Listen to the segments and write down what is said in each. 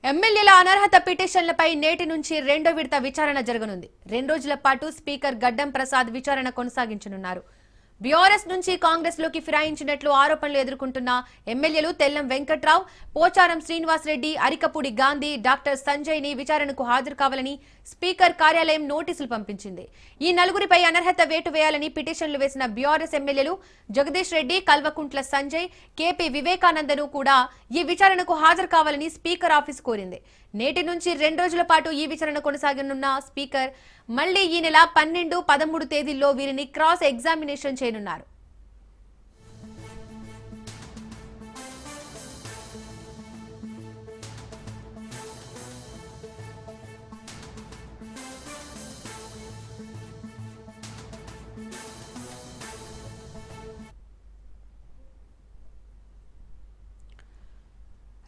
ఎమ్మెల్యేల అనర్హత పిటిషన్లపై నేటి నుంచి రెండో విడత విచారణ జరగనుంది. 2 రోజుల పాటు స్పీకర్ గడ్డం ప్రసాద్ విచారణ కొనసాగించనున్నారు. బీఆర్ఎస్ నుంచి కాంగ్రెస్ లోకి ఫిరాయించినట్లు ఆరోపణలు ఎదుర్కొంటున్న ఎమ్మెల్యేలు తెల్లం వెంకట్రావు, పోచారం శ్రీనివాసరెడ్డి, అరికపూడి గాంధీ, డాక్టర్ సంజయ్ ని విచారణకు హాజరు కావాలని స్పీకర్ కార్యాలయం నోటీసులు పంపించింది. ఈ నలుగురిపై అనర్హత వేటు వేయాలని పిటిషన్లు వేసిన బీఆర్ఎస్ ఎమ్మెల్యేలు జగదీష్ రెడ్డి, కల్వకుంట్ల సంజయ్, కేపీ వివేకానందను కూడా ఈ విచారణకు హాజరు కావాలని స్పీకర్ ఆఫీస్ కోరింది. నేటి నుంచి 2 రోజుల పాటు ఈ విచారణ కొనసాగనున్న స్పీకర్ మళ్లీ ఈ నెల 12, 13 తేదీల్లో వీరిని క్రాస్ ఎగ్జామినేషన్ చేయనున్నారు.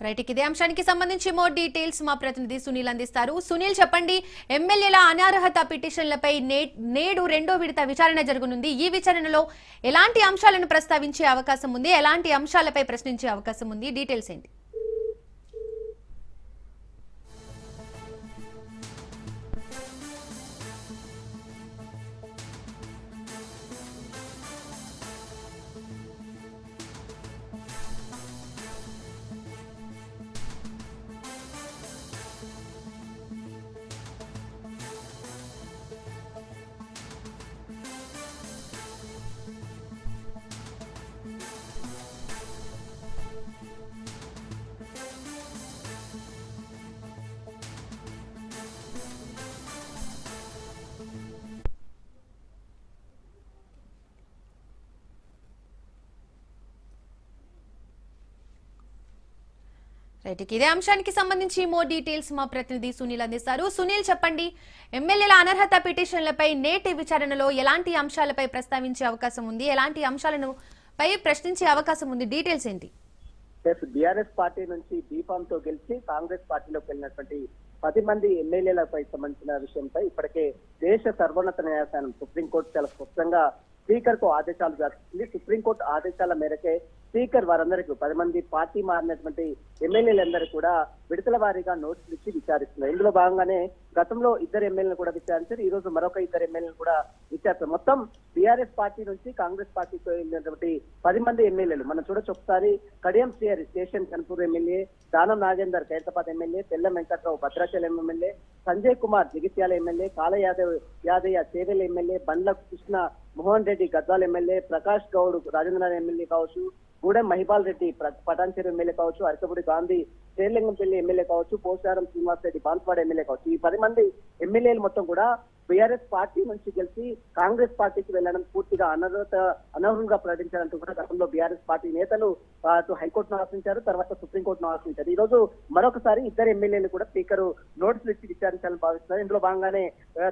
రైట్, ఇదే అంశానికి సంబంధించి మోర్ డీటెయిల్స్ మా ప్రతినిధి సునీల్ అందిస్తారు. సునీల్, చెప్పండి, ఎమ్మెల్యేల అనర్హత పిటిషన్లపై నేడు రెండో విడత విచారణ జరగనుంది. ఈ విచారణలో ఎలాంటి అంశాలను ప్రస్తావించే అవకాశం ఉంది, ఎలాంటి అంశాలపై ప్రశ్నించే అవకాశం ఉంది, డీటెయిల్స్ ఏంటి? రైట్, ఇదే అంశానికి సంబంధించి మోర్ డీటెయిల్స్ మా ప్రతినిధి సునీల్ అందిస్తారు. సునీల్, చెప్పండి, ఎమ్మెల్యేల అనర్హత పిటిషన్లపై నేటి విచారణలో ఎలాంటి అంశాలపై ప్రస్తావించే అవకాశం ఉంది, ఎలాంటి అంశాలను పై ప్రశ్నించే అవకాశం ఉంది, డీటెయిల్స్ ఏంటి? బీఆర్ఎస్ పార్టీ నుంచి బీఫామ్ తో గెలిచి కాంగ్రెస్ పార్టీలోకి వెళ్ళినటువంటి 10 మంది ఎమ్మెల్యేలపై సంబంధించిన విషయంపై ఇప్పటికే దేశ సర్వోన్నత న్యాయస్థానం సుప్రీంకోర్టు చాలా స్పష్టంగా స్పీకర్ కు ఆదేశాలు జారీ. సుప్రీంకోర్టు ఆదేశాల మేరకే స్పీకర్ వారందరికీ 10 మంది పార్టీ మారినటువంటి ఎమ్మెల్యేలందరూ కూడా విడతల వారీగా నోటీసులు ఇచ్చి విచారిస్తున్నారు. ఇందులో భాగంగానే గతంలో 2 ఎమ్మెల్యేలను కూడా విచారించారు. ఈ రోజు మరొక 2 ఎమ్మెల్యేలను కూడా విచారిస్తారు. మొత్తం బీఆర్ఎస్ పార్టీ నుంచి కాంగ్రెస్ పార్టీకి వెళ్ళినటువంటి 10 మంది ఎమ్మెల్యేలు మనం చూడొచ్చు. ఒకసారి Kadiyam Srihari station Ghanpur MLA, Danam Nagender Khairatabad MLA, Tellam Venkatrao Bhadrachalam MLA, Sanjay Kumar Jagtial MLA, కాల యాదయ్య చేవెల్ ఎమ్మెల్యే, బండ్ల కృష్ణ మోహన్ రెడ్డి గద్వాల్ ఎమ్మెల్యే, ప్రకాష్ గౌడ్ రాజేంద్రనాథ్ ఎమ్మెల్యే కావచ్చు, గూడెం మహిపాల్ రెడ్డి పటాన్చెరు ఎమ్మెల్యే కావచ్చు, అరకపూడి గాంధీ శ్రీలింగంపల్లి ఎమ్మెల్యే కావచ్చు, పోచారం శ్రీనివాసరెడ్డి బాన్స్వాడ ఎమ్మెల్యే కావచ్చు, ఈ 10 మంది ఎమ్మెల్యేలు మొత్తం కూడా బీఆర్ఎస్ పార్టీ నుంచి గెలిచి కాంగ్రెస్ పార్టీకి వెళ్లడం పూర్తిగా అనర్హంగా ప్రకటించారంటూ కూడా గతంలో బీఆర్ఎస్ పార్టీ నేతలు అటు హైకోర్టును ఆశ్రయించారు, తర్వాత సుప్రీంకోర్టును ఆశ్రయించారు. ఈ రోజు మరొకసారి 2 ఎమ్మెల్యేలు కూడా స్పీకర్ నోటీసులు ఇచ్చి విచారించాలని భావిస్తున్నారు. ఇందులో భాగంగానే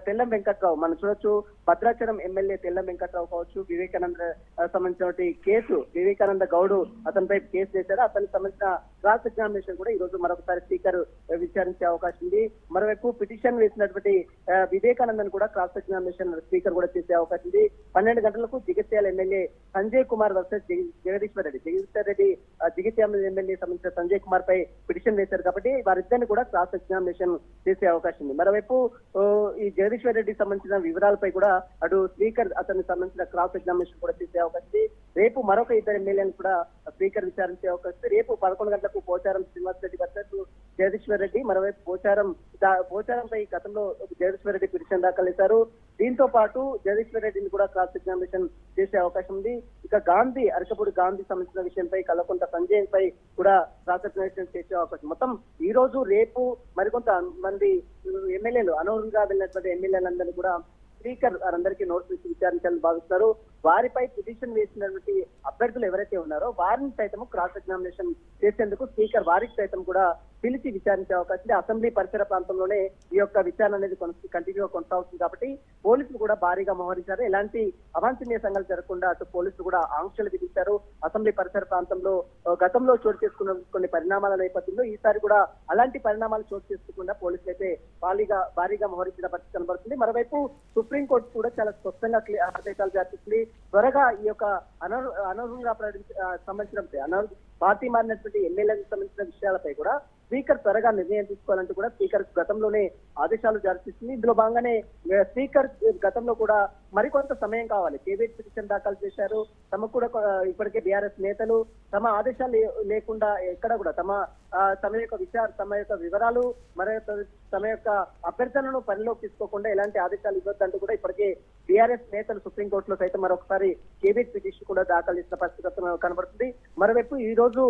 తెల్లం వెంకట్రావు మనం చూడొచ్చు. భద్రాచలం ఎమ్మెల్యే తెల్లం వెంకట్రావు కావచ్చు, వివేకానంద సంబంధించిన కేసు వివేకానంద గౌడ్ అతనిపై కేసు చేశారు. అతనికి సంబంధించిన క్రాస్ ఎగ్జామినేషన్ కూడా ఈ రోజు మరొకసారి స్పీకర్ విచారించే అవకాశం ఉంది. మరోవైపు పిటిషన్ వేసినటువంటి వివేకానంద కూడా క్రాస్ ఎగ్జామినేషన్ స్పీకర్ కూడా చేసే అవకాశం ఉంది. 12 గంటలకు Jagtial MLA Sanjay Kumar versus Jagadishwar Reddy Jagtial MLA సంబంధించిన సంజయ్ కుమార్ పై పిటిషన్ వేశారు కాబట్టి వారిద్దరిని కూడా క్రాస్ ఎగ్జామినేషన్ చేసే అవకాశం ఉంది. మరోవైపు ఈ జగదీశ్వర్ రెడ్డికి సంబంధించిన వివరాలపై కూడా అటు స్పీకర్ అతనికి సంబంధించిన క్రాస్ ఎగ్జామినేషన్ కూడా చేసే అవకాశం ఉంది. రేపు మరొక 2 ఎమ్మెల్యేలను కూడా స్పీకర్ విచారించే అవకాశం ఉంది. రేపు 11 గంటలకు పోచారం శ్రీనివాసరెడ్డి వర్సెస్ జగదీశ్వర్ రెడ్డి, మరోవైపు పోచారంపై గతంలో జగదీశ్వర్ రెడ్డి పిటిషన్ దాఖలు చేశారు. దీంతో పాటు జగదీశ్వర్ రెడ్డిని కూడా క్రాస్ ఎగ్జామినేషన్ చేసే అవకాశం ఉంది. ఇక గాంధీ అరకపూడి గాంధీ సంబంధించిన విషయంపై కల్వకుంట్ల సంజయ్ పై కూడా క్రాస్ ఎగ్జామినేషన్ చేసే అవకాశం. మొత్తం ఈ రోజు రేపు మరికొంత మంది ఎమ్మెల్యేలు అనర్హంగా వెళ్ళినటువంటి ఎమ్మెల్యేలందరినీ కూడా స్పీకర్ వారందరికీ నోటీసు విచారించాలని భావిస్తారు. వారిపై పిటిషన్ వేసినటువంటి అభ్యర్థులు ఎవరైతే ఉన్నారో వారిని సైతం క్రాస్ ఎగ్జామినేషన్ చేసేందుకు స్పీకర్ వారికి సైతం కూడా పిలిచి విచారించే అవకాశం. అసెంబ్లీ పరిసర ప్రాంతంలోనే ఈ యొక్క విచారణ అనేది కంటిన్యూగా కొనసాగుతుంది కాబట్టి పోలీసులు కూడా భారీగా మోహరించారు. ఎలాంటి అవాంఛనీయ సంఘటనలు జరగకుండా అటు పోలీసులు కూడా ఆంక్షలు విధించారు. అసెంబ్లీ పరిసర ప్రాంతంలో గతంలో చోటు చేసుకున్న కొన్ని పరిణామాల నేపథ్యంలో ఈసారి కూడా అలాంటి పరిణామాలు చోటు చేసుకోకుండా పోలీసులు అయితే భారీగా మోహరించిన పరిస్థితి కనబడుతుంది. మరోవైపు సుప్రీంకోర్టు కూడా చాలా స్పష్టంగా ఆదేశాలు జారీ చేసింది. త్వరగా ఈ యొక్క అనర్హంగా సంబంధించిన పార్టీ మారినటువంటి ఎమ్మెల్యేలకు సంబంధించిన విషయాలపై కూడా స్పీకర్ త్వరగా నిర్ణయం తీసుకోవాలంటూ కూడా స్పీకర్ గతంలోనే ఆదేశాలు జారీ చేసింది. ఇందులో భాగంగానే స్పీకర్ గతంలో కూడా మరికొంత సమయం కావాలి, కేబినెట్ పిటిషన్ దాఖలు చేశారు. తమకు కూడా ఇప్పటికే బీఆర్ఎస్ నేతలు తమ ఆదేశాలు లేకుండా ఎక్కడ కూడా తమ యొక్క వివరాలు తమ యొక్క అభ్యర్థనను పరిలోకి తీసుకోకుండా ఎలాంటి ఆదేశాలు ఇవ్వద్దంటూ కూడా ఇప్పటికే బీఆర్ఎస్ నేతలు సుప్రీంకోర్టులో సైతం మరొకసారి కేబినెట్ పిటిషన్ కూడా దాఖలు చేసిన పరిస్థితి కనబడుతుంది. మరోవైపు ఈ రోజు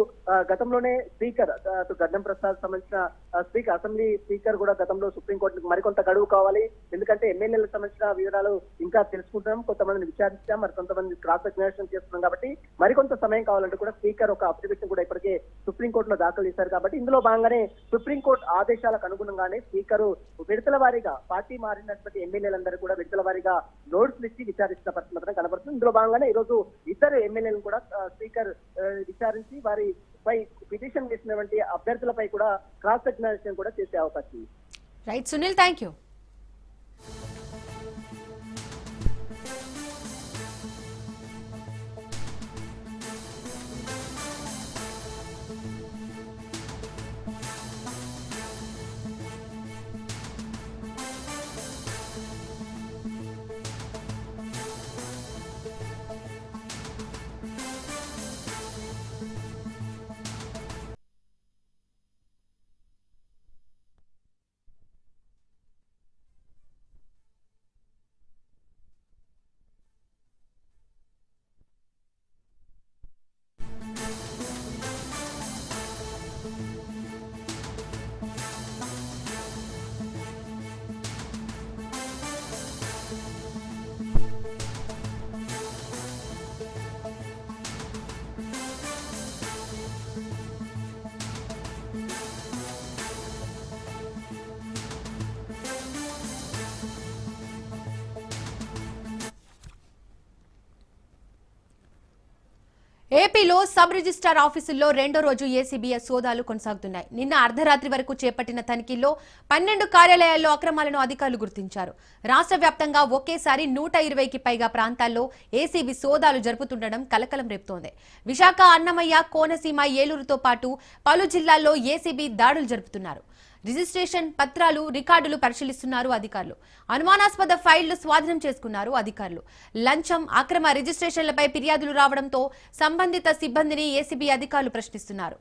గతంలోనే స్పీకర్ గడ్డం ప్రసాద్ సంబంధించిన అసెంబ్లీ స్పీకర్ కూడా గతంలో సుప్రీంకోర్టుకు మరికొంత గడువు కావాలి, ఎందుకంటే ఎమ్మెల్యేలకు సంబంధించిన వివరాలు ఇంకా తెలుసుకుంటున్నాం, కొంతమందిని విచారించాం, మరి కొంతమంది క్రాస్ ఎగ్జామినేషన్ చేస్తున్నాం కాబట్టి మరికొంత సమయం కావాలంటూ కూడా స్పీకర్ ఒక అఫిడవిట్ కూడా ఇప్పటికే సుప్రీంకోర్టులో దాఖలు చేశారు. కాబట్టి ఇందులో భాగంగానే సుప్రీంకోర్టు ఆదేశాలకు అనుగుణంగానే స్పీకర్ విడతల వారీగా పార్టీ మారినటువంటి ఎమ్మెల్యేలందరూ కూడా విడతల వారీగా నోటీసులు ఇచ్చి విచారిస్తున్న పరిస్థితి మాత్రం కనబడుతుంది. ఇందులో భాగంగానే ఈ రోజు ఇద్దరు ఎమ్మెల్యేలను కూడా స్పీకర్ విచారించి వారిపై పిటిషన్ వేసినటువంటి అభ్యర్థులపై కూడా క్రాస్ ఎగ్జామినేషన్ కూడా చేసే అవకాశం ఉంది. Right Sunil, thank you. ఏపీలో సబ్ రిజిస్ట్రార్ ఆఫీసుల్లో రెండో రోజు ఏసీబీ సోదాలు కొనసాగుతున్నాయి. నిన్న అర్ధరాత్రి వరకు చేపట్టిన తనిఖీల్లో 12 కార్యాలయాల్లో అక్రమాలను అధికారులు గుర్తించారు. రాష్ట్ర వ్యాప్తంగా ఒకేసారి 120కి పైగా ప్రాంతాల్లో ఏసీబీ సోదాలు జరుపుతుండడం కలకలం రేపుతోంది. విశాఖ, అన్నమయ్య, కోనసీమ, ఏలూరుతో పాటు పలు జిల్లాల్లో ఏసీబీ దాడులు జరుపుతున్నారు. రిజిస్ట్రేషన్ పత్రాలు, రికార్డులు పరిశీలిస్తున్నారు అధికారులు. అనుమానాస్పద ఫైళ్లు స్వాధీనం చేసుకున్నారు అధికారులు. లంచం, అక్రమ రిజిస్ట్రేషన్లపై ఫిర్యాదులు రావడంతో సంబంధిత సిబ్బందిని ఏసీబీ అధికారులు ప్రశ్నిస్తున్నారు.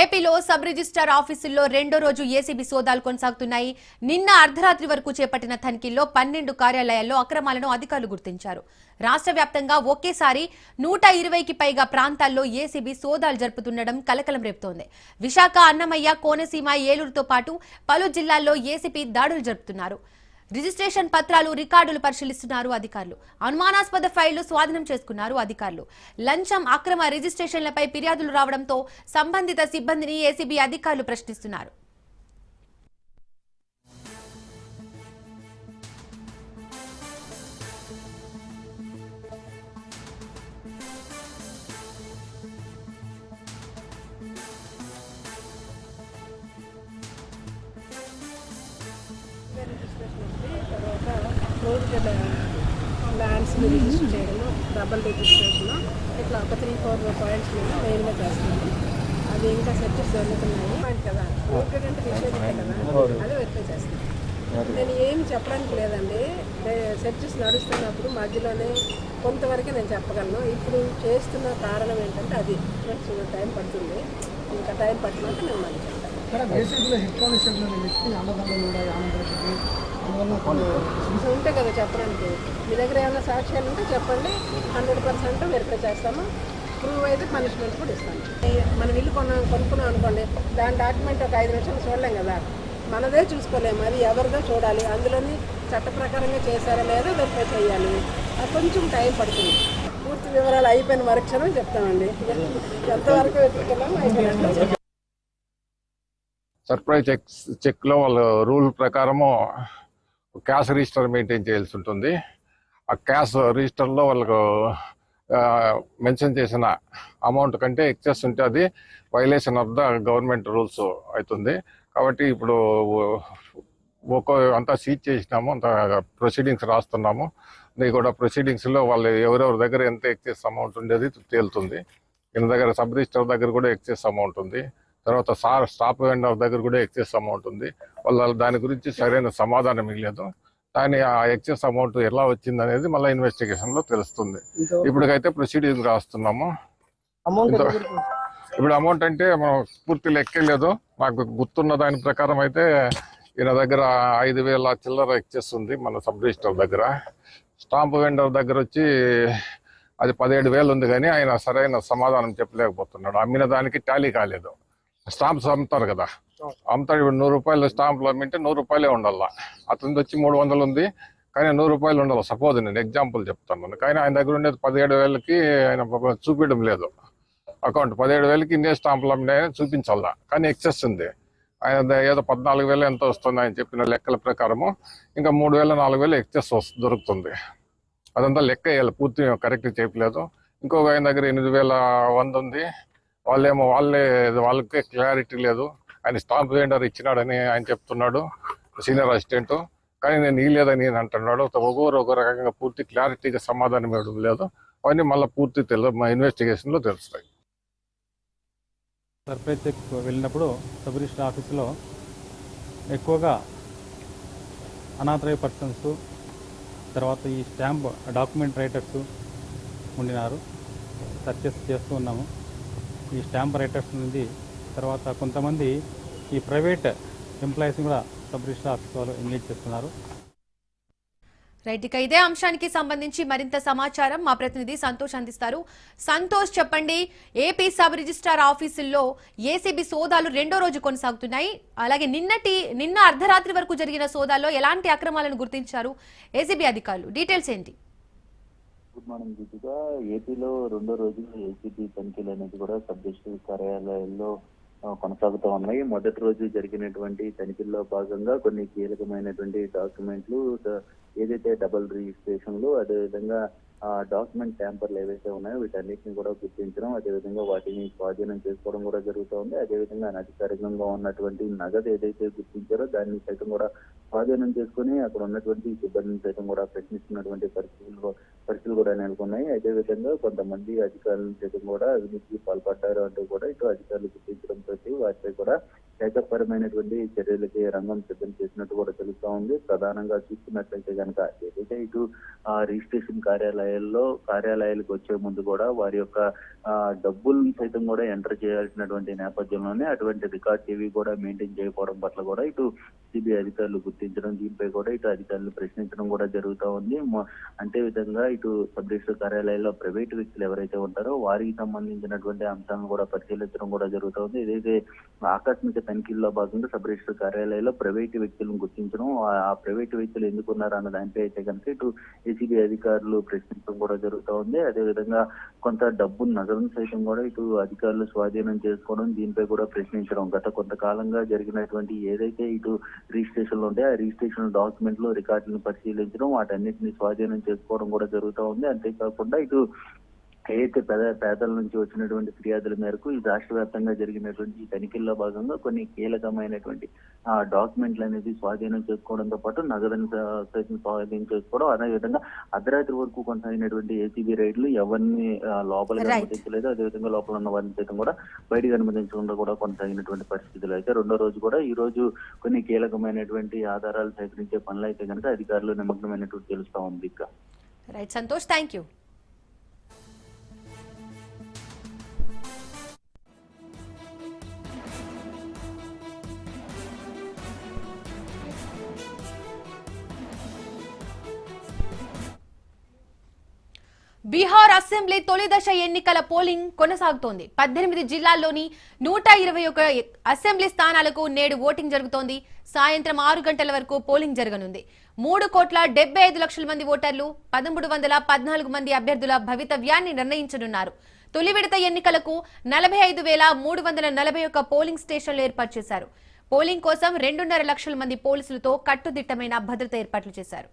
ఏపీలో సబ్ రిజిస్ట్రార్ ఆఫీసుల్లో రెండో రోజు ఏసీబీ సోదాలు కొనసాగుతున్నాయి. నిన్న అర్ధరాత్రి వరకు చేపట్టిన తనిఖీల్లో 12 కార్యాలయాల్లో అక్రమాలను అధికారులు గుర్తించారు. రాష్ట్ర వ్యాప్తంగా ఒకేసారి 120కి పైగా ప్రాంతాల్లో ఏసీబీ సోదాలు జరుపుతుండడం కలకలం రేపుతోంది. విశాఖ, అన్నమయ్య, కోనసీమ, ఏలూరుతో పాటు పలు జిల్లాల్లో ఏసీబీ దాడులు జరుపుతున్నారు. రిజిస్ట్రేషన్ పత్రాలు, రికార్డులు పరిశీలిస్తున్నారు అధికారులు. అనుమానాస్పద ఫైళ్లు స్వాధీనం చేసుకున్నారు అధికారులు. లంచం, అక్రమ రిజిస్ట్రేషన్లపై ఫిర్యాదులు రావడంతో సంబంధిత సిబ్బందిని ఏసీబీ అధికారులు ప్రశ్నిస్తున్నారు. ల్యాండ్స్ రిజిస్టర్ చేయడము, డబల్ రిజిస్ట్రేషన్, ఇట్లా ఒక 3-4 పాయింట్స్ మీద మెయిన్గా చేస్తుంది. అది ఇంకా సెర్చెస్ జరుగుతున్నాయి పాయింట్ కదా, ఓకేంటే నిషేధం కదా, అది వెరిఫై చేస్తాను. నేను ఏమి చెప్పడానికి లేదండి. సెర్చెస్ నడుస్తున్నప్పుడు మధ్యలోనే కొంతవరకు నేను చెప్పగలను. ఇప్పుడు చేస్తున్న కారణం ఏంటంటే అది టైం పడుతుంది. ఇంకా టైం పట్టినాక నేను మళ్ళీ చెప్తాను. ఉంటే కదా చెప్పడానికి. మీ దగ్గర ఏమైనా సాక్ష్యాలు ఉంటే చెప్పండి, 100% వెరిఫై చేస్తాము. ప్రూవ్ అయితే పనిష్మెంట్ కూడా ఇస్తాను. మనం ఇల్లు కొనుక్కున్నాం అనుకోండి, దాని డాక్యుమెంట్ ఒక 5 నిమిషాలు చూడలేం కదా, మనదే చూసుకోలేము, అది ఎవరిదో చూడాలి. అందులోని చట్ట ప్రకారంగా చేశారా లేదా వెరిఫై చేయాలి. అది కొంచెం టైం పడుతుంది. పూర్తి వివరాలు అయిపోయిన మరుక్షణం చెప్తామండి. ఎంతవరకు వెతుకుతున్నాం అయిపోయినట్లు. సర్ప్రైజ్ చెక్లో వాళ్ళ రూల్ ప్రకారము క్యాష్ రిజిస్టర్ మెయింటైన్ చేయాల్సి ఉంటుంది. ఆ క్యాష్ రిజిస్టర్లో వాళ్ళకు మెన్షన్ చేసిన అమౌంట్ కంటే ఎక్సెస్ ఉంటే అది violation of the government rules అవుతుంది. కాబట్టి ఇప్పుడు అంతా సీజ్ చేసినాము, అంత ప్రొసీడింగ్స్ రాస్తున్నాము. ఇది కూడా ప్రొసీడింగ్స్లో వాళ్ళు ఎవరెవరి దగ్గర ఎంత ఎక్సెస్ అమౌంట్ ఉండేది తేలుతుంది. ఈయన దగ్గర సబ్ రిజిస్టర్ దగ్గర కూడా ఎక్సెస్ అమౌంట్ ఉంది. తర్వాత స్టాప్ వెండర్ దగ్గర కూడా ఎక్సెస్ అమౌంట్ ఉంది. వాళ్ళ దాని గురించి సరైన సమాధానం ఇవ్వలేదు. కానీ ఆ ఎక్సెస్ అమౌంట్ ఎలా వచ్చింది అనేది మళ్ళీ ఇన్వెస్టిగేషన్ లో తెలుస్తుంది. ఇప్పటికైతే ప్రొసీడింగ్ రాస్తున్నాము. ఇప్పుడు అమౌంట్ అంటే మనం పూర్తి లెక్కలేదు. నాకు గుర్తున్న దాని ప్రకారం అయితే ఈయన దగ్గర 5,000 చిల్లర ఎక్సెస్ ఉంది మన సబ్ రిజిస్టర్ దగ్గర. స్టాంప్ వెండర్ దగ్గర వచ్చి అది 17,000 ఉంది, కానీ ఆయన సరైన సమాధానం చెప్పలేకపోతున్నాడు. అమ్మిన దానికి టాలీ కాలేదు. స్టాంప్స్ అమ్ముతారు కదా, అమ్ముతాడు. ఇప్పుడు 100 రూపాయలు స్టాంపులు అమ్మింటే 100 రూపాయలే ఉండాల. అతనిది వచ్చి 300 ఉంది, కానీ 100 రూపాయలు ఉండాలి. సపోజ్ నేను ఎగ్జాంపుల్ చెప్తాను. కానీ ఆయన దగ్గర ఉండేది 17,000కి ఆయన చూపించడం లేదు. అకౌంట్ 17,000కి ఇన్నే స్టాంపులు అమ్మినాయని చూపించాలా, కానీ ఎక్సెస్ ఉంది. ఆయన ఏదో 14,000 ఎంత వస్తుంది ఆయన చెప్పిన లెక్కల ప్రకారము. ఇంకా 3,000 4,000 ఎక్సెస్ దొరుకుతుంది. అదంతా లెక్క వేయాలి, పూర్తి కరెక్ట్ చెప్పలేదు. ఇంకొక ఆయన దగ్గర 8,100 ఉంది. వాళ్ళకే క్లారిటీ లేదు. ఆయన స్టాంప్ వెండర్ ఇచ్చినాడని ఆయన చెప్తున్నాడు, సీనియర్ అసిస్టెంట్. కానీ నేను ఇవ్వలేదని అంటున్నాడు. ఒక్కొక్క రకంగా పూర్తి క్లారిటీగా సమాధానం ఇవ్వడం లేదు. అవన్నీ మళ్ళీ పూర్తి మా ఇన్వెస్టిగేషన్లో తెలుస్తాయి. సర్ప్రైజ్ చెక్ వెళ్ళినప్పుడు సబ్ రిజిస్టర్ ఆఫీసులో ఎక్కువగా అనాథరైజ్ పర్సన్స్, తర్వాత ఈ స్టాంప్ డాక్యుమెంట్ రైటర్స్ ఉండినారు. సర్చెస్ చేస్తూ ఉన్నాము. ఈ స్టాంప్ రైటర్స్ నుండి తర్వాత కొంతమంది ఈ ప్రైవేట్ ఎంప్లాయీస్ కూడా సబ్ రిజిస్టర్ ఆఫీస్ వాళ్ళు ఎంగేజ్ చేస్తున్నారు. రైట్, ఇక ఇదే అంశానికి సంబంధించి మరింత సమాచారం మా ప్రతినిధి సంతోష్ అందిస్తారు. సంతోష్, చెప్పండి. ఏపీ సబ్ రిజిస్ట్రార్ ఆఫీసుల్లో ఏసీబీ సోదాలు 2వ రోజు కొనసాగుతున్నాయి. అలాగే నిన్న అర్ధరాత్రి వరకు జరిగిన సోదాల్లో ఎలాంటి అక్రమాలను గుర్తించారు ఏసీబీ అధికారులు? డీటెయిల్స్ ఏంటి? Good morning Deepika. ఏపీలో 2వ రోజు ఏసీబీ తనిఖీలు అనేది కూడా సబ్ రిజిస్టర్ కార్యాలయాల్లో కొనసాగుతూ ఉన్నాయి. మొదటి రోజు జరిగినటువంటి తనిఖీల్లో భాగంగా కొన్ని కీలకమైనటువంటి డాక్యుమెంట్లు, ఏదైతే డబుల్ రిజిస్ట్రేషన్లు, అదేవిధంగా డాక్యుమెంట్ ట్యాంపర్లు ఏవైతే ఉన్నాయో వీటన్నిటిని కూడా గుర్తించడం, అదేవిధంగా వాటిని స్వాధీనం చేసుకోవడం కూడా జరుగుతోంది. అదేవిధంగా అనధికారికంగా ఉన్నటువంటి నగదు ఏదైతే గుర్తించారో దాన్ని సైతం కూడా స్వాధీనం చేసుకుని అక్కడ ఉన్నటువంటి సిబ్బందిని సైతం కూడా ప్రశ్నిస్తున్నటువంటి పరిస్థితులు కూడా నెలకొన్నాయి. అదేవిధంగా కొంతమంది అధికారులను సైతం కూడా అవినీతికి పాల్పడ్డారు అంటూ కూడా ఇటు అధికారులు గుర్తించడంతో వాటిపై కూడా శాఖపరమైనటువంటి చర్యలకి రంగం సిద్ధం చేసినట్టు కూడా తెలుస్తా ఉంది. ప్రధానంగా చూస్తున్నట్లయితే కనుక ఏదైతే ఇటు రిజిస్ట్రేషన్ కార్యాలయాలకు వచ్చే ముందు కూడా వారి యొక్క డబ్బుల్ని సైతం కూడా ఎంటర్ చేయాల్సినటువంటి నేపథ్యంలోనే అటువంటి రికార్డ్ టీవీ కూడా మెయింటైన్ చేయకపోవడం పట్ల కూడా ఇటు సిబిఐ అధికారులు గుర్తించడం, దీనిపై కూడా ఇటు అధికారులు ప్రశ్నించడం కూడా జరుగుతూ ఉంది. అంటే విధంగా ఇటు సబ్ రిజిస్టర్ కార్యాలయాల్లో ప్రైవేటు వ్యక్తులు ఎవరైతే ఉంటారో వారికి సంబంధించినటువంటి అంశాలను కూడా పరిశీలించడం కూడా జరుగుతూ ఉంది. ఏదైతే ఆకస్మిక తనిఖీల్లో భాగంగా సబ్ రిజిస్టర్ కార్యాలయాల్లో ప్రైవేటు వ్యక్తులను గుర్తించడం, ఆ ప్రైవేటు వ్యక్తులు ఎందుకున్నారు అన్న దానిపై అయితే కనుక ఇటు ఏసీబీ అధికారులు ప్రశ్నించడం కూడా జరుగుతూ ఉంది. అదేవిధంగా కొంత డబ్బు నగదును సైతం కూడా ఇటు అధికారులు స్వాధీనం చేసుకోవడం, దీనిపై కూడా ప్రశ్నించడం. గత కొంతకాలంగా జరిగినటువంటి ఏదైతే ఇటు రిజిస్ట్రేషన్లు ఉంటాయో ఆ రిజిస్ట్రేషన్ డాక్యుమెంట్లు రికార్డులను పరిశీలించడం, వాటన్నిటిని స్వాధీనం చేసుకోవడం కూడా జరుగుతూ ఉంది. అంతేకాకుండా ఇటు ఏదైతే పేదల నుంచి వచ్చినటువంటి ఫిర్యాదుల మేరకు ఈ రాష్ట్ర వ్యాప్తంగా జరిగినటువంటి తనిఖీల్లో భాగంగా కొన్ని కీలకమైనటువంటి డాక్యుమెంట్లు అనేది స్వాధీనం చేసుకోవడంతో పాటు నగదును సైతం స్వాధీనం చేసుకోవడం, అదేవిధంగా అర్ధరాత్రి వరకు కొనసాగినటువంటి ఏసీబీ రైడ్లు ఎవరిని లోపలికి అనుమతించలేదు. అదేవిధంగా లోపల ఉన్న వారిని సైతం కూడా బయటకు అనుమతించకుండా కూడా కొనసాగినటువంటి పరిస్థితులు అయితే 2వ రోజు కూడా ఈ రోజు కొన్ని కీలకమైనటువంటి ఆధారాలు సేకరించే పనులు అయితే కనుక అధికారులు నిమగ్నమైనటువంటి తెలుస్తా ఉంది. Right Santosh, thank you. Bihar assembly తొలి దశ ఎన్నికల పోలింగ్ కొనసాగుతోంది. 18 జిల్లాల్లోని 121 అసెంబ్లీ స్థానాలకు నేడు ఓటింగ్ జరుగుతోంది. సాయంత్రం 6 గంటల వరకు పోలింగ్ జరగనుంది. 3,75,00,000 మంది ఓటర్లు 1,314 మంది అభ్యర్థుల భవితవ్యాన్ని నిర్ణయించనున్నారు. తొలి విడత ఎన్నికలకు 45,341 పోలింగ్ స్టేషన్లు ఏర్పాటు చేశారు. పోలింగ్ కోసం 2.5 లక్షల మంది పోలీసులతో కట్టుదిట్టమైన భద్రత ఏర్పాట్లు చేశారు.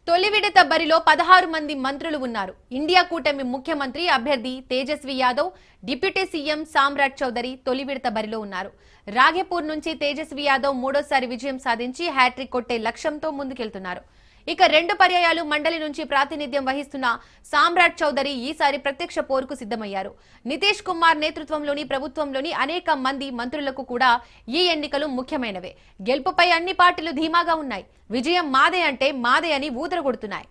తొలి విడత బరిలో 16 మంది మంత్రులు ఉన్నారు. ఇండియా కూటమి ముఖ్యమంత్రి అభ్యర్థి తేజస్వి యాదవ్, డిప్యూటీ సీఎం సామ్రాట్ చౌదరి తొలి విడత బరిలో ఉన్నారు. రాఘేపూర్ నుంచి తేజస్వి యాదవ్ మూడోసారి విజయం సాధించి హ్యాట్రిక్ కొట్టే లక్ష్యంతో ముందుకెళ్తున్నారు. ఇక 2 పర్యాయాలు మండలి నుంచి ప్రాతినిధ్యం వహిస్తున్న సామ్రాట్ చౌదరి ఈసారి ప్రత్యక్ష పోరుకు సిద్ధమయ్యారు. నితీష్ కుమార్ నేతృత్వంలోని ప్రభుత్వంలోని అనేక మంది మంత్రులకు కూడా ఈ ఎన్నికలు ముఖ్యమైనవే. గెలుపుపై అన్ని పార్టీలు ధీమాగా ఉన్నాయి. విజయం మాదే అంటే మాదే అని ఊదరగొడుతున్నాయి.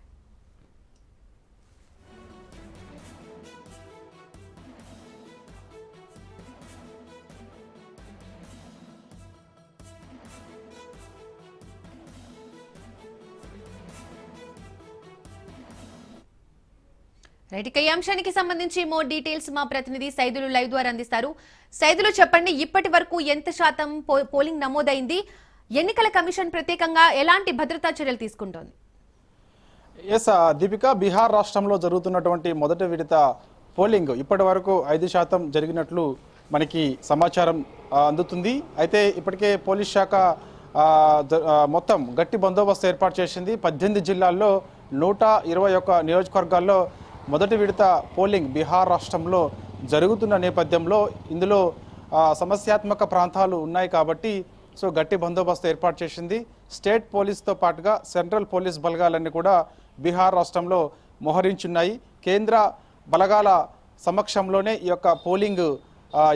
రైట్, ఇక ఈ అంశానికి సంబంధించి మోర్ డీటెయిల్స్ మా ప్రతినిధి సైదులు లైవ్ ద్వారా అందిస్తారు. సైదులు, చెప్పండి, ఇప్పటి వరకు ఎంత శాతం పోలింగ్ నమోదైంది? ఎన్నికల కమిషన్ ప్రత్యేకంగా ఎలాంటి భద్రతా చర్యలు తీసుకుంటోంది? ఎస్ దీపిక, బీహార్ రాష్ట్రంలో జరుగుతున్నటువంటి మొదటి విడత పోలింగ్ ఇప్పటి వరకు 5% జరిగినట్లు మనకి సమాచారం అందుతుంది. అయితే ఇప్పటికే పోలీస్ శాఖ మొత్తం గట్టి బందోబస్తు ఏర్పాటు చేసింది. 18 జిల్లాల్లో 121 నియోజకవర్గాల్లో మొదటి విడత పోలింగ్ బీహార్ రాష్ట్రంలో జరుగుతున్న నేపథ్యంలో ఇందులో సమస్యాత్మక ప్రాంతాలు ఉన్నాయి కాబట్టి సో గట్టి బందోబస్తు ఏర్పాటు చేసింది. స్టేట్ పోలీస్తో పాటుగా సెంట్రల్ పోలీస్ బలగాలన్నీ కూడా బీహార్ రాష్ట్రంలో మోహరించున్నాయి. కేంద్ర బలగాల సమక్షంలోనే ఈ యొక్క పోలింగ్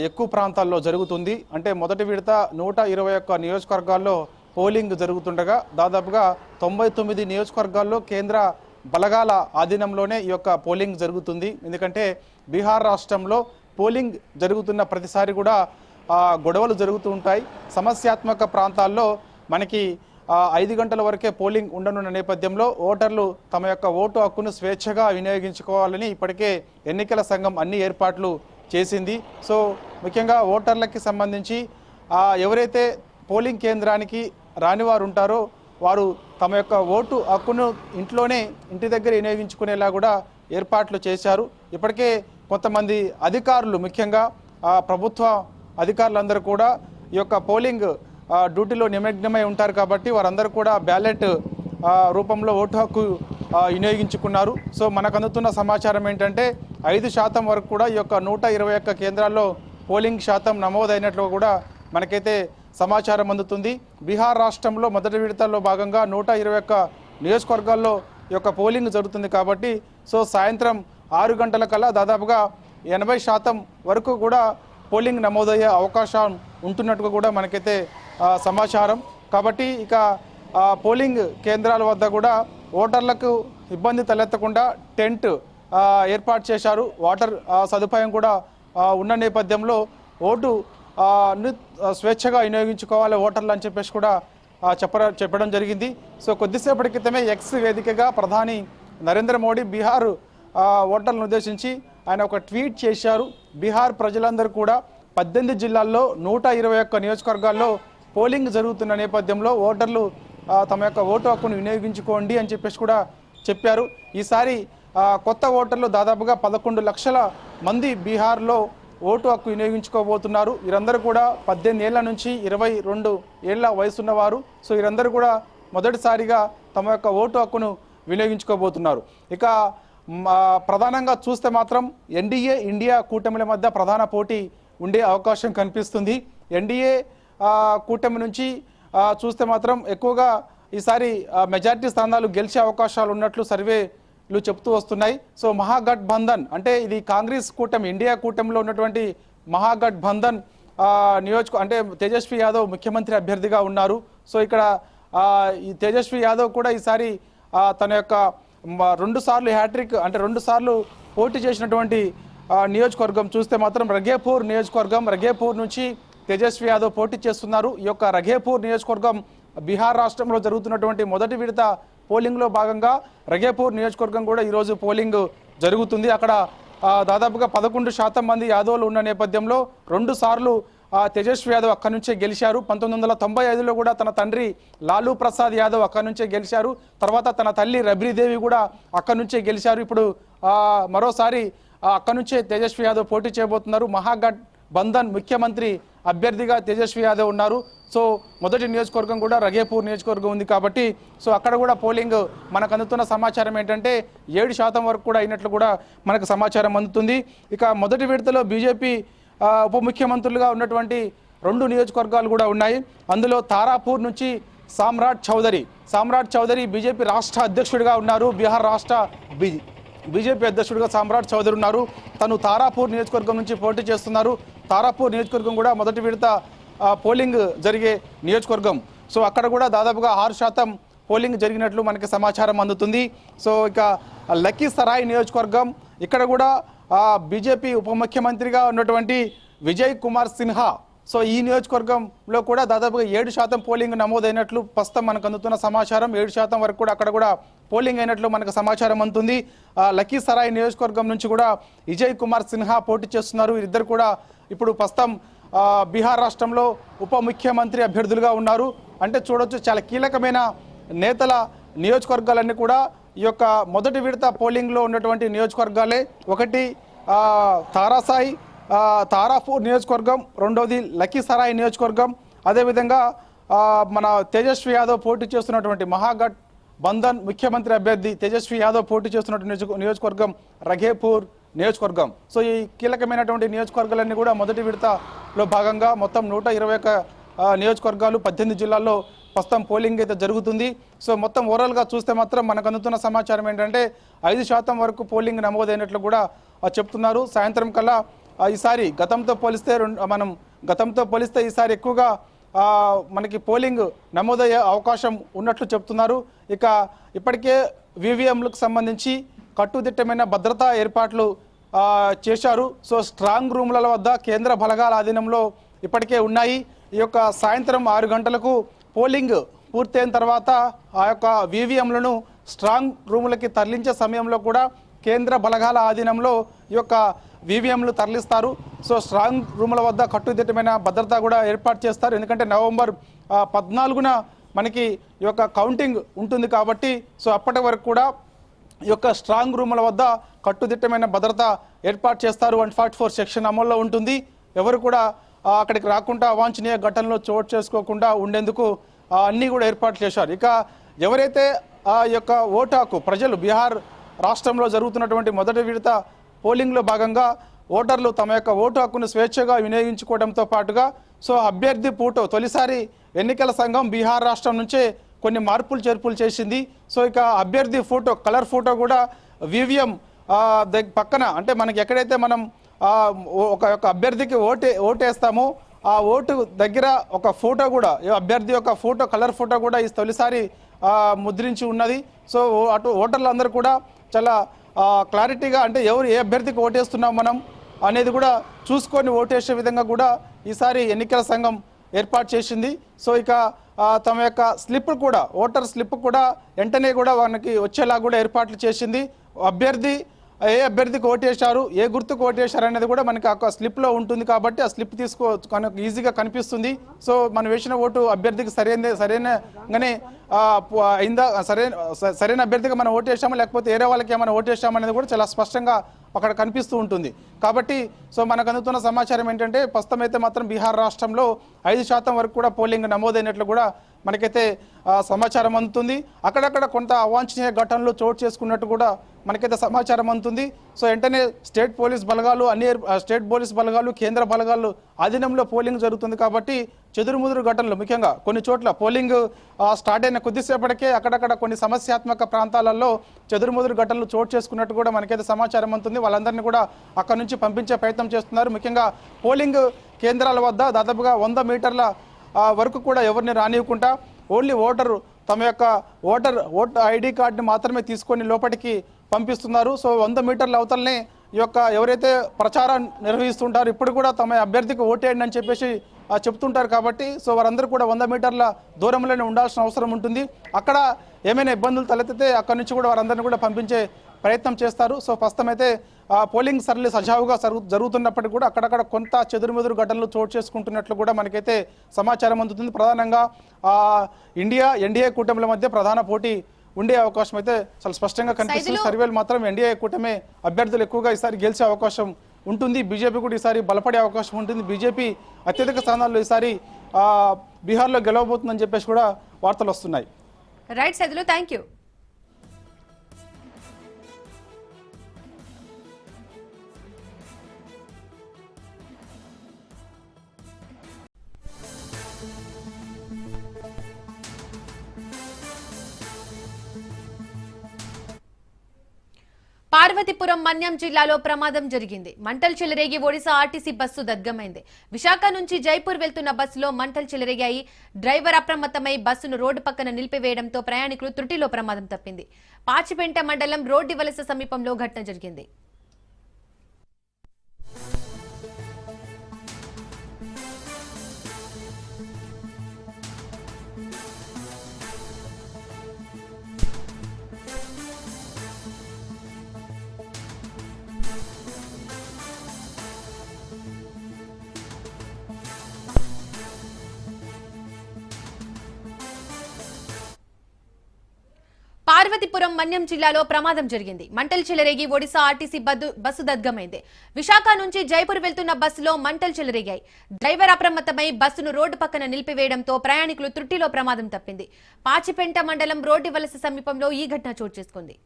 ఎక్కువ ప్రాంతాల్లో జరుగుతుంది. అంటే మొదటి విడత 121 నియోజకవర్గాల్లో పోలింగ్ జరుగుతుండగా దాదాపుగా 99 నియోజకవర్గాల్లో కేంద్ర బలగాల ఆధీనంలోనే ఈ యొక్క పోలింగ్ జరుగుతుంది. ఎందుకంటే బీహార్ రాష్ట్రంలో పోలింగ్ జరుగుతున్న ప్రతిసారి కూడా గొడవలు జరుగుతూ ఉంటాయి. సమస్యాత్మక ప్రాంతాల్లో మనకి 5 గంటల వరకే పోలింగ్ ఉండనున్న నేపథ్యంలో ఓటర్లు తమ యొక్క ఓటు హక్కును స్వేచ్ఛగా వినియోగించుకోవాలని ఇప్పటికే ఎన్నికల సంఘం అన్ని ఏర్పాట్లు చేసింది. సో ముఖ్యంగా ఓటర్లకి సంబంధించి ఎవరైతే పోలింగ్ కేంద్రానికి రానివారు ఉంటారో వారు తమ యొక్క ఓటు హక్కును ఇంటి దగ్గర వినియోగించుకునేలా కూడా ఏర్పాట్లు చేశారు. ఇప్పటికే కొంతమంది అధికారులు, ముఖ్యంగా ప్రభుత్వ అధికారులందరూ కూడా ఈ యొక్క పోలింగ్ డ్యూటీలో నిమగ్నమై ఉంటారు కాబట్టి వారందరూ కూడా బ్యాలెట్ రూపంలో ఓటు హక్కు వినియోగించుకున్నారు. సో మనకు అందుతున్న సమాచారం ఏంటంటే 5% వరకు కూడా ఈ యొక్క 121 కేంద్రాల్లో పోలింగ్ శాతం నమోదైనట్లు కూడా మనకైతే సమాచారం అందుతుంది. బీహార్ రాష్ట్రంలో మొదటి విడతల్లో భాగంగా 121 నియోజకవర్గాల్లో ఈ యొక్క పోలింగ్ జరుగుతుంది కాబట్టి సో సాయంత్రం 6 గంటల కల్లా దాదాపుగా 80% వరకు కూడా పోలింగ్ నమోదయ్యే అవకాశం ఉంటున్నట్టుగా కూడా మనకైతే సమాచారం. కాబట్టి ఇక పోలింగ్ కేంద్రాల వద్ద కూడా ఓటర్లకు ఇబ్బంది తలెత్తకుండా టెంట్ ఏర్పాటు చేశారు. వాటర్ సదుపాయం కూడా ఉన్న నేపథ్యంలో ఓటు స్వేచ్ఛగా వినియోగించుకోవాలి ఓటర్లు అని చెప్పేసి కూడా చెప్పడం జరిగింది. సో కొద్దిసేపటి క్రితమే ఎక్స్ వేదికగా ప్రధాని నరేంద్ర మోడీ బీహార్ ఓటర్లను ఉద్దేశించి ఆయన ఒక ట్వీట్ చేశారు. బీహార్ ప్రజలందరూ కూడా 18 జిల్లాల్లో 121 నియోజకవర్గాల్లో పోలింగ్ జరుగుతున్న నేపథ్యంలో ఓటర్లు తమ యొక్క ఓటు హక్కును వినియోగించుకోండి అని చెప్పేసి కూడా చెప్పారు. ఈసారి కొత్త ఓటర్లు దాదాపుగా 11 లక్షల మంది బీహార్లో ఓటు హక్కు వినియోగించుకోబోతున్నారు. వీరందరూ కూడా 18 ఏళ్ల నుంచి 22 ఏళ్ల వయసున్నవారు. సో వీరందరూ కూడా మొదటిసారిగా తమ యొక్క ఓటు హక్కును వినియోగించుకోబోతున్నారు. ఇక ప్రధానంగా చూస్తే మాత్రం ఎన్డీఏ ఇండియా కూటమిల మధ్య ప్రధాన పోటీ ఉండే అవకాశం కనిపిస్తుంది. ఎన్డీఏ కూటమి నుంచి చూస్తే మాత్రం ఎక్కువగా ఈసారి మెజారిటీ స్థానాలు గెలిచే అవకాశాలు ఉన్నట్లు సర్వేలు చెప్తూ వస్తున్నాయి. సో మహాగఠబంధన్ అంటే ఇది కాంగ్రెస్ కూటమి, ఇండియా కూటమిలో ఉన్నటువంటి మహాగఠబంధన్ అంటే తేజస్వి యాదవ్ ముఖ్యమంత్రి అభ్యర్థిగా ఉన్నారు. సో ఇక్కడ ఈ తేజస్వి యాదవ్ కూడా ఈసారి తన యొక్క 2 సార్లు హ్యాట్రిక్ అంటే 2 సార్లు పోటీ చేసినటువంటి నియోజకవర్గం చూస్తే మాత్రం రఘేపూర్ నియోజకవర్గం, రఘేపూర్ నుంచి తేజస్వి యాదవ్ పోటీ చేస్తున్నారు. ఈ యొక్క రఘేపూర్ నియోజకవర్గం బీహార్ రాష్ట్రంలో జరుగుతున్నటువంటి మొదటి విడత పోలింగ్లో భాగంగా రఘేపూర్ నియోజకవర్గం కూడా ఈరోజు పోలింగ్ జరుగుతుంది. అక్కడ దాదాపుగా 11% మంది యాదవులు ఉన్న నేపథ్యంలో 2 సార్లు తేజస్వి యాదవ్ అక్కడి నుంచే గెలిచారు. 1995లో కూడా తన తండ్రి లాలూ ప్రసాద్ యాదవ్ అక్కడి నుంచే గెలిచారు. తర్వాత తన తల్లి రబ్రీదేవి కూడా అక్కడి నుంచే గెలిచారు. ఇప్పుడు మరోసారి అక్కడి నుంచే తేజస్వి యాదవ్ పోటీ చేయబోతున్నారు. మహాగఠ్ బంధన్ ముఖ్యమంత్రి అభ్యర్థిగా తేజస్వి యాదవ్ ఉన్నారు. సో మొదటి నియోజకవర్గం కూడా రఘేపూర్ నియోజకవర్గం ఉంది కాబట్టి సో అక్కడ కూడా పోలింగ్ మనకు అందుతున్న సమాచారం ఏంటంటే 7% వరకు కూడా అయినట్లు కూడా మనకు సమాచారం అందుతుంది. ఇక మొదటి విడతలో బీజేపీ ఉప ముఖ్యమంత్రులుగా ఉన్నటువంటి 2 నియోజకవర్గాలు కూడా ఉన్నాయి. అందులో తారాపూర్ నుంచి సామ్రాట్ చౌదరి బీజేపీ రాష్ట్ర అధ్యక్షుడిగా ఉన్నారు. బీహార్ రాష్ట్ర బీజేపీ అధ్యక్షుడిగా సామ్రాట్ చౌదరి ఉన్నారు. తను తారాపూర్ నియోజకవర్గం నుంచి పోటీ చేస్తున్నారు. తారాపూర్ నియోజకవర్గం కూడా మొదటి విడత పోలింగ్ జరిగే నియోజకవర్గం. సో అక్కడ కూడా దాదాపుగా 6% పోలింగ్ జరిగినట్లు మనకి సమాచారం అందుతుంది. సో ఇక లక్కీసరాయ్ నియోజకవర్గం, ఇక్కడ కూడా బీజేపీ ఉప ముఖ్యమంత్రిగా ఉన్నటువంటి విజయ్ కుమార్ సిన్హా, సో ఈ నియోజకవర్గంలో కూడా దాదాపుగా 7% పోలింగ్ నమోదైనట్లు ప్రస్తుతం మనకు అందుతున్న సమాచారం. 7% వరకు కూడా అక్కడ కూడా పోలింగ్ అయినట్లు మనకు సమాచారం అందుతుంది. లక్కీసరాయ్ నియోజకవర్గం నుంచి కూడా విజయ్ కుమార్ సిన్హా పోటీ చేస్తున్నారు. వీరిద్దరు కూడా ఇప్పుడు ప్రస్తుతం బీహార్ రాష్ట్రంలో ఉప ముఖ్యమంత్రి అభ్యర్థులుగా ఉన్నారు. అంటే చూడొచ్చు, చాలా కీలకమైన నేతల నియోజకవర్గాలన్నీ కూడా ఈ యొక్క మొదటి విడత పోలింగ్లో ఉన్నటువంటి నియోజకవర్గాలే. ఒకటి తారాపూర్ నియోజకవర్గం, రెండవది లక్కీసరాయ్ నియోజకవర్గం, అదేవిధంగా మన తేజస్వి యాదవ్ పోటీ చేస్తున్నటువంటి మహాగఠ్ బంధన్ ముఖ్యమంత్రి అభ్యర్థి తేజస్వి యాదవ్ పోటీ చేస్తున్నటువంటి నియోజకవర్గం రఘేపూర్ నియోజకవర్గం. సో ఈ కీలకమైనటువంటి నియోజకవర్గాలన్నీ కూడా మొదటి విడతలో భాగంగా మొత్తం 121 నియోజకవర్గాలు 18 జిల్లాల్లో ప్రస్తుతం పోలింగ్ అయితే జరుగుతుంది. సో మొత్తం ఓవరాల్గా చూస్తే మాత్రం మనకు అందుతున్న సమాచారం ఏంటంటే 5% వరకు పోలింగ్ నమోదైనట్లు కూడా చెప్తున్నారు. సాయంత్రం కల్లా ఈసారి గతంతో పోలిస్తే ఈసారి ఎక్కువగా మనకి పోలింగ్ నమోదయ్యే అవకాశం ఉన్నట్లు చెప్తున్నారు. ఇక ఇప్పటికే వీవీఎంలకు సంబంధించి కట్టుదిట్టమైన భద్రతా ఏర్పాట్లు చేశారు. సో స్ట్రాంగ్ రూమ్ల వద్ద కేంద్ర బలగాల ఆధీనంలో ఇప్పటికే ఉన్నాయి. ఈ యొక్క సాయంత్రం 6 గంటలకు పోలింగ్ పూర్తయిన తర్వాత ఆ యొక్క వీవీఎంలను స్ట్రాంగ్ రూములకి తరలించే సమయంలో కూడా కేంద్ర బలగాల ఆధీనంలో ఈ యొక్క వీవీఎంలు తరలిస్తారు. సో స్ట్రాంగ్ రూముల వద్ద కట్టుదిట్టమైన భద్రత కూడా ఏర్పాటు చేస్తారు. ఎందుకంటే నవంబర్ 14న మనకి ఈ యొక్క కౌంటింగ్ ఉంటుంది కాబట్టి సో అప్పటి వరకు కూడా ఈ యొక్క స్ట్రాంగ్ రూముల వద్ద కట్టుదిట్టమైన భద్రత ఏర్పాటు చేస్తారు. 144 సెక్షన్ అమల్లో ఉంటుంది. ఎవరు కూడా అక్కడికి రాకుండా అవాంఛనీయ ఘటనలో చోటు చేసుకోకుండా ఉండేందుకు అన్నీ కూడా ఏర్పాటు చేశారు. ఇక ఎవరైతే ఆ యొక్క ఓటు హక్కు ప్రజలు బీహార్ రాష్ట్రంలో జరుగుతున్నటువంటి మొదటి విడత పోలింగ్లో భాగంగా ఓటర్లు తమ యొక్క ఓటు హక్కును స్వేచ్ఛగా వినియోగించుకోవడంతో పాటుగా సో అభ్యర్థి ఫోటో తొలిసారి ఎన్నికల సంఘం బీహార్ రాష్ట్రం నుంచే కొన్ని మార్పులు చేర్పులు చేసింది. సో ఇక అభ్యర్థి ఫోటో కలర్ ఫోటో కూడా వీవీఎం పక్కన, అంటే మనకి ఎక్కడైతే మనం ఒక అభ్యర్థికి ఓటేస్తామో ఆ ఓటు దగ్గర ఒక ఫోటో కూడా అభ్యర్థి యొక్క ఫోటో కలర్ ఫోటో కూడా ఈ తొలిసారి ముద్రించి ఉన్నది. సో అటు ఓటర్లు అందరూ కూడా చాలా క్లారిటీగా, అంటే ఎవరు ఏ అభ్యర్థికి ఓటేస్తున్నాం మనం అనేది కూడా చూసుకొని ఓటేసే విధంగా కూడా ఈసారి ఎన్నికల సంఘం ఏర్పాటు చేసింది. సో ఇక తమ యొక్క స్లిప్ కూడా, ఓటర్ స్లిప్ కూడా వెంటనే కూడా మనకి వచ్చేలా కూడా ఏర్పాట్లు చేసింది. అభ్యర్థి ఏ అభ్యర్థికి ఓటేశారు, ఏ గుర్తుకు ఓటేశారు అనేది కూడా మనకి ఆ స్లిప్లో ఉంటుంది కాబట్టి ఆ స్లిప్ ఈజీగా కనిపిస్తుంది. సో మనం వేసిన ఓటు అభ్యర్థికి సరైనగానే అయిందా, సరైన అభ్యర్థిగా మనం ఓటేసామా లేకపోతే వేరే వాళ్ళకి ఏమైనా ఓటేసామనేది కూడా చాలా స్పష్టంగా అక్కడ కనిపిస్తూ ఉంటుంది. కాబట్టి సో మనకు అందుతున్న సమాచారం ఏంటంటే ప్రస్తుతం అయితే మాత్రం బీహార్ రాష్ట్రంలో 5% వరకు కూడా పోలింగ్ నమోదైనట్లు కూడా మనకైతే సమాచారం అందుతుంది. అక్కడక్కడ కొంత అవాంఛనీయ ఘటనలు చోటు చేసుకున్నట్టు కూడా మనకైతే సమాచారం అందుతుంది. సో వెంటనే స్టేట్ పోలీస్ బలగాలు కేంద్ర బలగాలు ఆధీనంలో పోలింగ్ జరుగుతుంది కాబట్టి చెదురుముదురు ఘటనలు, ముఖ్యంగా కొన్ని చోట్ల పోలింగ్ స్టార్ట్ అయిన కొద్దిసేపటికే అక్కడక్కడ కొన్ని సమస్యాత్మక ప్రాంతాలలో చెదురుముదురు ఘటనలు చోటు చేసుకున్నట్టు కూడా మనకైతే సమాచారం అందుతుంది. వాళ్ళందరినీ కూడా అక్కడ నుంచి పంపించే ప్రయత్నం చేస్తున్నారు. ముఖ్యంగా పోలింగ్ కేంద్రాల వద్ద దాదాపుగా 100 మీటర్ల వరకు కూడా ఎవరిని రానివ్వకుండా ఓన్లీ ఓటరు తమ యొక్క ఓటర్ ఐడి కార్డుని మాత్రమే తీసుకొని లోపలికి పంపిస్తున్నారు. సో 100 మీటర్ల అవతలనే ఈ యొక్క ఎవరైతే ప్రచారం నిర్వహిస్తుంటారో ఇప్పుడు కూడా తమ అభ్యర్థికి ఓటేయండి అని చెప్పేసి చెప్తుంటారు కాబట్టి సో వారందరూ కూడా 100 మీటర్ల దూరంలోనే ఉండాల్సిన అవసరం ఉంటుంది. అక్కడ ఏమైనా ఇబ్బందులు తలెత్తితే అక్కడి నుంచి కూడా వారందరినీ కూడా పంపించే ప్రయత్నం చేస్తారు. సో ప్రస్తుతం అయితే పోలింగ్ సరళి సజావుగా జరుగుతున్నప్పటికీ కూడా అక్కడక్కడ కొంత చెదురుమెదురు ఘటనలు చోటు చేసుకుంటున్నట్లు కూడా మనకైతే సమాచారం అందుతుంది. ప్రధానంగా ఎన్డీఏ కూటమిల మధ్య ప్రధాన పోటీ ఉండే అవకాశం అయితే చాలా స్పష్టంగా కనిపిస్తుంది. సర్వేలు మాత్రం ఎన్డీఏ కూటమి అభ్యర్థులు ఎక్కువగా ఈసారి గెలిచే అవకాశం ఉంటుంది. బీజేపీ కూడా ఈసారి బలపడే అవకాశం ఉంటుంది. బీజేపీ అత్యధిక స్థానాల్లో ఈసారి బీహార్లో గెలవబోతుందని చెప్పేసి కూడా వార్తలు వస్తున్నాయి. Right Saidulu, thank you. Parvathipuram Manyam జిల్లాలో ప్రమాదం జరిగింది. మంటలు చెలరేగి ఒడిశా ఆర్టీసీ బస్సు దగ్ధమైంది. విశాఖ నుంచి జైపూర్ వెళ్తున్న బస్సులో మంటలు చెలరేగాయి. డ్రైవర్ అప్రమత్తమై బస్సును రోడ్డు పక్కన నిలిపివేయడంతో ప్రయాణికులు త్రుటిలో ప్రమాదం తప్పింది. పాచిపెంట మండలం రోడ్డి వలస సమీపంలో ఘటన జరిగింది. పార్వతీపురం మన్యం జిల్లాలో ప్రమాదం జరిగింది. మంటలు చెలరేగి ఒడిశా ఆర్టీసీ బస్సు దగ్ధమైంది. విశాఖ నుంచి జైపూర్ వెళ్తున్న బస్సులో మంటలు చెలరేగాయి. డ్రైవర్ అప్రమత్తమై బస్సును రోడ్డు పక్కన నిలిపివేయడంతో ప్రయాణికులు త్రుటిలో ప్రమాదం తప్పింది. పాచిపెంట మండలం రోడ్డు వలస సమీపంలో ఈ ఘటన చోటు చేసుకుంది.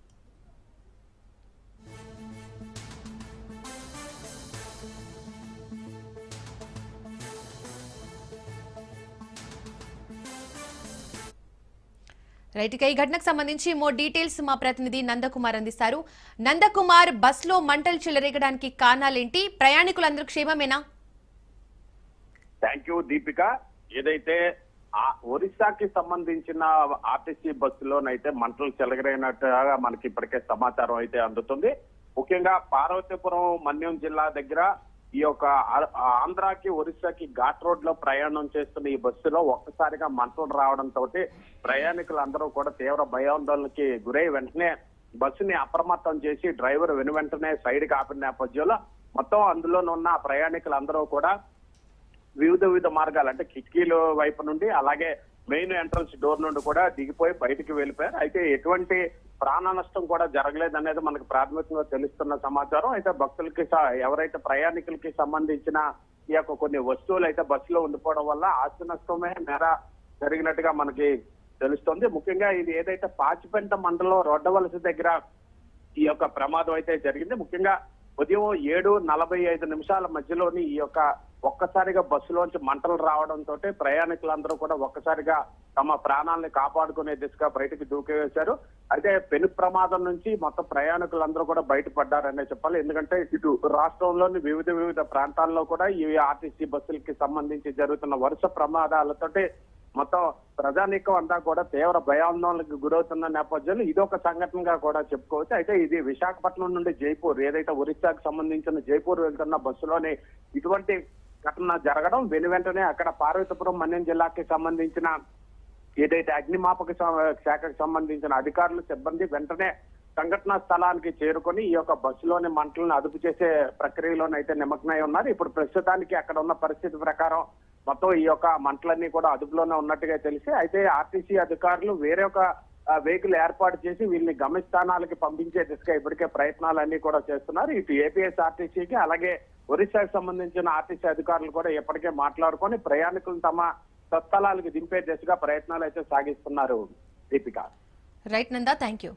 రైట్, ఇక ఈ ఘటనకు సంబంధించి మోర్ డీటెయిల్స్ మా ప్రతినిధి నందకుమార్ అందిస్తారు. నందకుమార్, బస్సులో మంటలు చెలరేగడానికి కారణాలేంటి? ప్రయాణికులందరూ క్షేమమేనా? Thank you Deepika. ఏదైతే ఒరిస్సాకి సంబంధించిన ఆర్టీసీ బస్సులోనైతే మంటలు చెలరేగినట్టుగా మనకి ఇప్పటికే సమాచారం అయితే అందుతుంది. ముఖ్యంగా పార్వతీపురం మన్యం జిల్లా దగ్గర ఈ యొక్క ఆంధ్రాకి ఒరిస్సాకి ఘాట్ రోడ్ లో ప్రయాణం చేస్తున్న ఈ బస్సులో ఒక్కసారిగా మంటలు రావడంతో ప్రయాణికులందరూ కూడా తీవ్ర భయాందోళనకి గురై వెంటనే బస్సుని అప్రమత్తం చేసి డ్రైవర్ వెంటనే సైడ్ కి ఆపిన నేపథ్యంలో మొత్తం అందులోనున్న ప్రయాణికులందరూ కూడా వివిధ మార్గాలు అంటే కిటికీల వైపు నుండి అలాగే మెయిన్ ఎంట్రన్స్ డోర్ నుండి కూడా దిగిపోయి బయటికి వెళ్ళిపోయారు. అయితే ఎటువంటి ప్రాణ నష్టం కూడా జరగలేదనేది మనకు ప్రాథమికంగా తెలుస్తున్న సమాచారం. అయితే భక్తులకి ఎవరైతే ప్రయాణికులకి సంబంధించిన ఈ యొక్క కొన్ని వస్తువులు అయితే బస్సులో ఉండిపోవడం వల్ల ఆస్తి నష్టమే మేర జరిగినట్టుగా మనకి తెలుస్తుంది. ముఖ్యంగా ఇది ఏదైతే పాచిపెంట మండలం రోడ్డవలస దగ్గర ఈ యొక్క ప్రమాదం అయితే జరిగింది. ముఖ్యంగా ఉదయం 7:45 మధ్యలోని ఈ యొక్క ఒక్కసారిగా బస్సులోంచి మంటలు రావడంతో ప్రయాణికులందరూ కూడా ఒక్కసారిగా తమ ప్రాణాలను కాపాడుకునే దిశగా బయటకు దూకివేశారు. అయితే పెను ప్రమాదం నుంచి మొత్తం ప్రయాణికులందరూ కూడా బయటపడ్డారనే చెప్పాలి. ఎందుకంటే ఇటు రాష్ట్రంలోని వివిధ ప్రాంతాల్లో కూడా ఈ ఆర్టీసీ బస్సులకి సంబంధించి జరుగుతున్న వరుస ప్రమాదాలతోటి మొత్తం ప్రజానీకం అంతా కూడా తీవ్ర భయాందోళనకు గురవుతున్న నేపథ్యంలో ఇదొక సంఘటనగా కూడా చెప్పుకోవచ్చు. అయితే ఇది విశాఖపట్నం నుండి జైపూర్, ఏదైతే ఒరిస్సాకు సంబంధించిన జైపూర్ వెళ్తున్న బస్సులోనే ఇటువంటి ఘటన జరగడం వెంటనే అక్కడ పార్వతీపురం మన్యం జిల్లాకి సంబంధించిన ఏదైతే అగ్నిమాపక శాఖకు సంబంధించిన అధికారులు సిబ్బంది వెంటనే సంఘటనా స్థలానికి చేరుకొని ఈ యొక్క బస్సులోని మంటలను అదుపు చేసే ప్రక్రియలోనైతే నిమగ్నై ఉన్నారు. ఇప్పుడు ప్రస్తుతానికి అక్కడ ఉన్న పరిస్థితి ప్రకారం మొత్తం ఈ యొక్క మంటలన్నీ కూడా అదుపులోనే ఉన్నట్టుగా తెలిసి అయితే ఆర్టీసీ అధికారులు వేరే ఒక వెహికల్ ఏర్పాటు చేసి వీళ్ళని గమ్యస్థానాలకి పంపించే దిశగా ఇప్పటికే ప్రయత్నాలన్నీ కూడా చేస్తున్నారు. ఇటు ఏపీఎస్ఆర్టీసీకి అలాగే ఒరిస్సాకు సంబంధించిన ఆర్టీసీ అధికారులు కూడా ఇప్పటికే మాట్లాడుకొని ప్రయాణికులు తమ స్వస్థలాలకు దింపే దిశగా ప్రయత్నాలు అయితే సాగిస్తున్నారు. Deepika. Right Nanda, thank you.